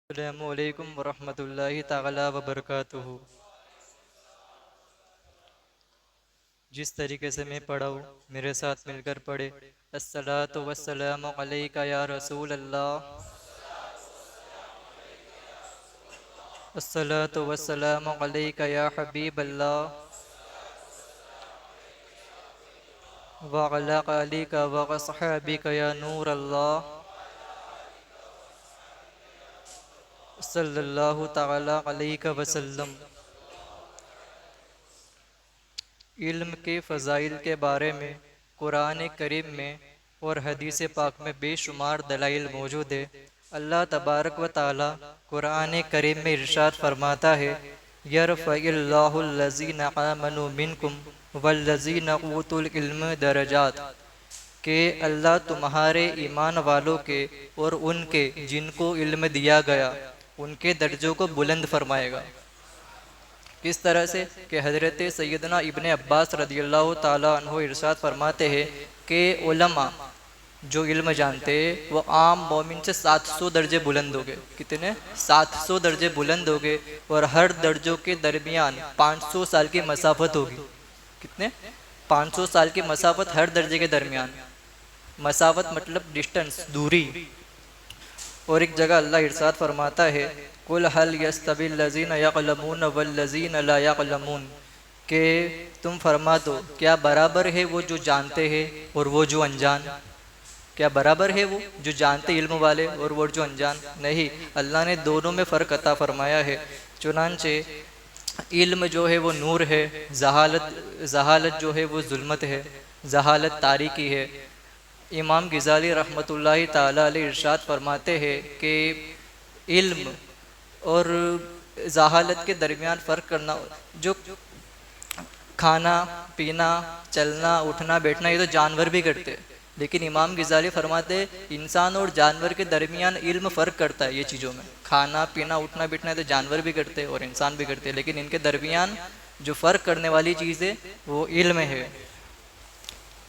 السلام علیکم ورحمۃ اللہ تعالی وبرکاتہ۔ جس طریقے سے میں پڑھا ہوں میرے ساتھ مل کر پڑھے۔ الصلاۃ والسلام علیک یا رسول اللہ، الصلاۃ والسلام علیک یا حبیب اللہ، وعلی آلک واصحابک یا نور اللہ، صلی اللہ تعالی علیہ وسلم۔ علم کے فضائل کے بارے میں قرآن کریم میں اور حدیث پاک میں بے شمار دلائل موجود ہے۔ اللہ تبارک و تعالی قرآن کریم میں ارشاد فرماتا ہے، یرفع اللہ الذین آمنوا منکم والذین اوتوا العلم درجات، کہ اللہ تمہارے ایمان والوں کے اور ان کے جن کو علم دیا گیا ان کے درجوں کو بلند فرمائے گا۔ کس طرح سے کہ حضرت سیدنا ابن عباس رضی اللہ تعالیٰ عنہ ارشاد فرماتے ہیں کہ علماء جو علم جانتے ہیں وہ عام مومن سے 700 درجے بلند ہو گئے۔ کتنے؟ 700 درجے بلند ہو گئے، اور ہر درجوں کے درمیان 500 سال کی مسافت ہوگی۔ کتنے؟ 500 سال کی مسافت ہر درجے کے درمیان۔ مسافت مطلب ڈسٹنس، دوری۔ اور ایک جگہ اللہ ارشاد فرماتا ہے، قُلْ هَلْ يَسْتَوِي الَّذِينَ يَعْلَمُونَ وَالَّذِينَ لَا يَعْلَمُونَ، کہ تم فرما دو کیا برابر ہے وہ جو جانتے ہیں اور وہ جو انجان؟ کیا برابر ہے وہ جو جانتے علم والے اور وہ جو انجان؟ نہیں، اللہ نے دونوں میں فرق عطا فرمایا ہے۔ چنانچہ علم جو ہے وہ نور ہے، جہالت جو ہے وہ ظلمت ہے، جہالت تاریکی ہے۔ امام غزالی رحمۃ اللہ تعالی علیہ ارشاد فرماتے ہیں کہ علم اور جہالت کے درمیان فرق کرنا، جو کھانا پینا چلنا اٹھنا بیٹھنا یہ تو جانور بھی کرتے ہیں، لیکن امام غزالی فرماتے ہیں انسان اور جانور کے درمیان علم فرق کرتا ہے۔ یہ چیزوں میں کھانا پینا اٹھنا بیٹھنا تو جانور بھی کرتے ہیں اور انسان بھی کرتے ہیں، لیکن ان کے درمیان جو فرق کرنے والی چیز ہے وہ علم ہے۔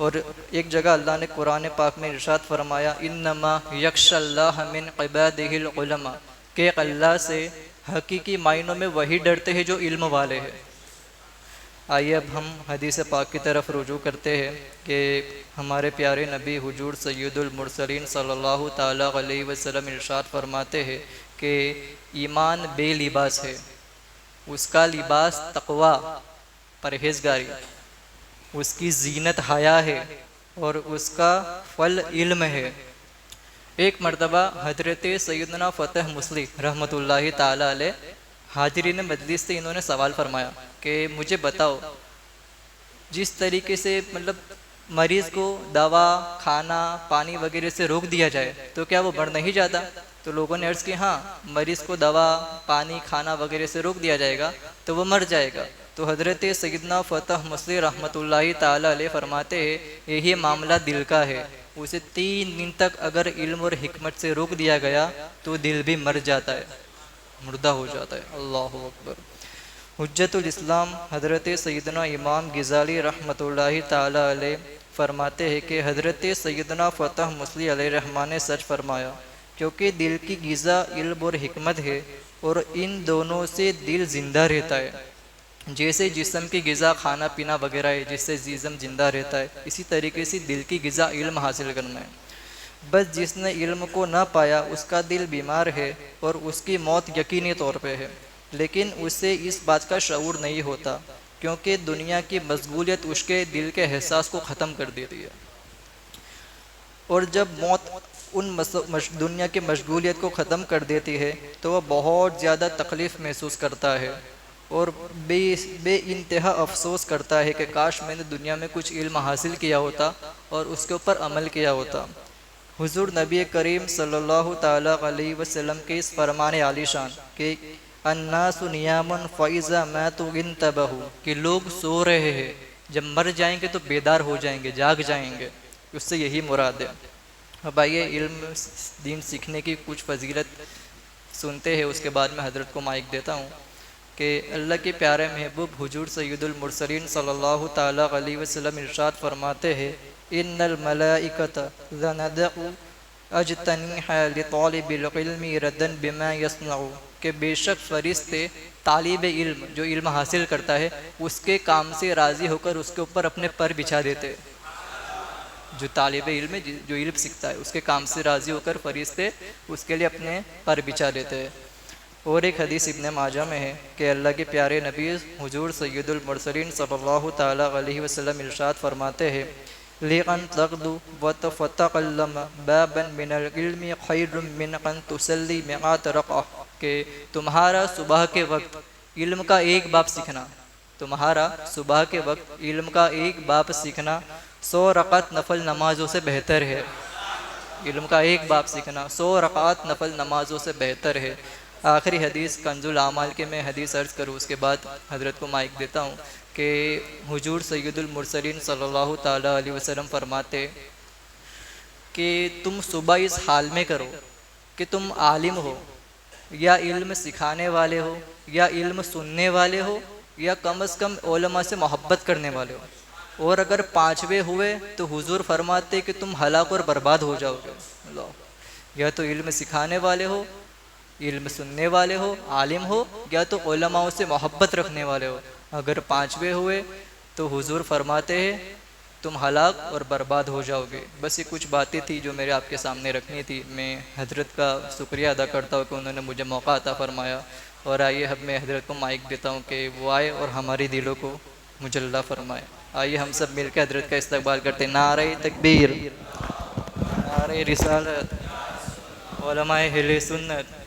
اور ایک جگہ اللہ نے قرآن پاک میں ارشاد فرمایا، انما یخشی اللہ من عبادہ العلماء، کہ اللہ سے حقیقی معنوں میں وہی ڈرتے ہیں جو علم والے ہیں۔ آئیے اب ہم حدیث پاک کی طرف رجوع کرتے ہیں کہ ہمارے پیارے نبی حضور سید المرسلین صلی اللہ تعالیٰ علیہ وسلم ارشاد فرماتے ہیں کہ ایمان بے لباس ہے، اس کا لباس تقوی پرہیزگاری، اس کی زینت حیا ہے، اور اس کا پھل علم ہے۔ ایک مرتبہ حضرت سیدنا فتح مسلم رحمۃ اللہ تعالی علیہ حاضرین مجلس سے انہوں نے سوال فرمایا کہ مجھے بتاؤ، جس طریقے سے مطلب مریض کو دوا کھانا پانی وغیرہ سے روک دیا جائے تو کیا وہ مر نہیں جاتا؟ تو لوگوں نے عرض کی ہاں، مریض کو دوا پانی کھانا وغیرہ سے روک دیا جائے گا تو وہ مر جائے گا۔ تو حضرت سیدنا فتح مسلم رحمۃ اللہ تعالی علیہ فرماتے ہیں یہی معاملہ دل کا ہے، اسے 3 دن تک اگر علم اور حکمت سے روک دیا گیا تو دل بھی مر جاتا ہے، مردہ ہو جاتا ہے۔ اللہ اکبر۔ حجت الاسلام حضرت سیدنا امام غزالی رحمۃ اللہ تعالی علیہ فرماتے ہیں کہ حضرت سیدنا فتح مسلم علیہ الرحمٰن نے سچ فرمایا، کیونکہ دل کی غذا علم اور حکمت ہے، اور ان دونوں سے دل زندہ رہتا ہے۔ جیسے جسم کی غذا کھانا پینا وغیرہ ہے جس سے جسم زندہ رہتا ہے، اسی طریقے سے دل کی غذا علم حاصل کرنا ہے۔ بس جس نے علم کو نہ پایا اس کا دل بیمار ہے اور اس کی موت یقینی طور پہ ہے، لیکن اسے اس بات کا شعور نہیں ہوتا، کیونکہ دنیا کی مشغولیت اس کے دل کے احساس کو ختم کر دیتی ہے، اور جب موت ان دنیا کی مشغولیت کو ختم کر دیتی ہے تو وہ بہت زیادہ تکلیف محسوس کرتا ہے، اور بے انتہا افسوس کرتا ہے کہ کاش میں نے دنیا میں کچھ علم حاصل کیا ہوتا اور اس کے اوپر عمل کیا ہوتا۔ حضور نبی کریم صلی اللہ تعالیٰ علیہ وسلم کے اس فرمان عالی شان کہ الناس نیام فاذا ماتوا انتبہوا، کہ لوگ سو رہے ہیں، جب مر جائیں گے تو بیدار ہو جائیں گے، جاگ جائیں گے، اس سے یہی مراد ہے۔ اب آئیے علم دین سیکھنے کی کچھ فضیلت سنتے ہیں، اس کے بعد میں حضرت کو مائک دیتا ہوں کہ اللہ کے پیارے محبوب حضور سید المرسلین صلی اللہ تعالیٰ علیہ وسلم ارشاد فرماتے ہیں، ان الملائکۃ لندع اجتنیح لطالب العلم ردن بما یصنع، کہ بے شک فرشتے طالب علم جو علم حاصل کرتا ہے اس کے کام سے راضی ہو کر اس کے اوپر اپنے پر بچھا دیتے۔ جو طالب علم ہے جو علم سیکھتا ہے اس کے کام سے راضی ہو کر فرشتے اس کے لیے اپنے پر بچھا دیتے ہیں۔ اور ایک حدیث ابن ماجہ میں ہے کہ اللہ کے پیارے نبی حضور سید المرسلین صلی اللہ تعالیٰ علیہ وسلم ارشاد فرماتے ہیں لِأَن تَغْدُو وَتَفَتَقَلَّمَ بَابًا مِنَ الْعِلْمِ خَيْرٌ مِنْ أَن تُسَلِّ مِئَاتَ رَقْعَةٍ، کہ تمہارا صبح کے وقت علم کا ایک باب سیکھنا، تمہارا صبح کے وقت علم کا ایک باب سیکھنا 100 رکعت نفل نمازوں سے بہتر ہے۔ علم کا ایک باب سیکھنا 100 رکعت نفل نمازوں سے بہتر ہے۔ آخری حدیث کنز الاعمال کے میں حدیث عرض کروں اس کے بعد حضرت کو مائک دیتا ہوں کہ حضور سید المرسلین صلی اللہ تعالیٰ علیہ وسلم فرماتے کہ تم صبح اس حال میں کرو کہ تم عالم ہو یا علم سکھانے والے ہو یا علم سننے والے ہو یا کم از کم علماء سے محبت کرنے والے ہو، اور اگر 5ویں ہوئے تو حضور فرماتے کہ تم ہلاک اور برباد ہو جاؤ گے۔ اللہ، یا تو علم سکھانے والے ہو، علم سننے والے ہو، عالم ہو، یا تو علماء سے محبت رکھنے والے ہو۔ اگر 5ویں ہوئے تو حضور فرماتے ہیں تم ہلاک اور برباد ہو جاؤ گے۔ بس یہ کچھ باتیں تھی جو میرے آپ کے سامنے رکھنی تھی۔ میں حضرت کا شکریہ ادا کرتا ہوں کہ انہوں نے مجھے موقع عطا فرمایا، اور آئیے اب میں حضرت کو مائک دیتا ہوں کہ وہ آئے اور ہماری دلوں کو مجلہ فرمائے۔ آئیے ہم سب مل کے حضرت کا استقبال کرتے ہیں۔ نعرہ تکبیر، نعرہ رسالت، علماء اہل سنت،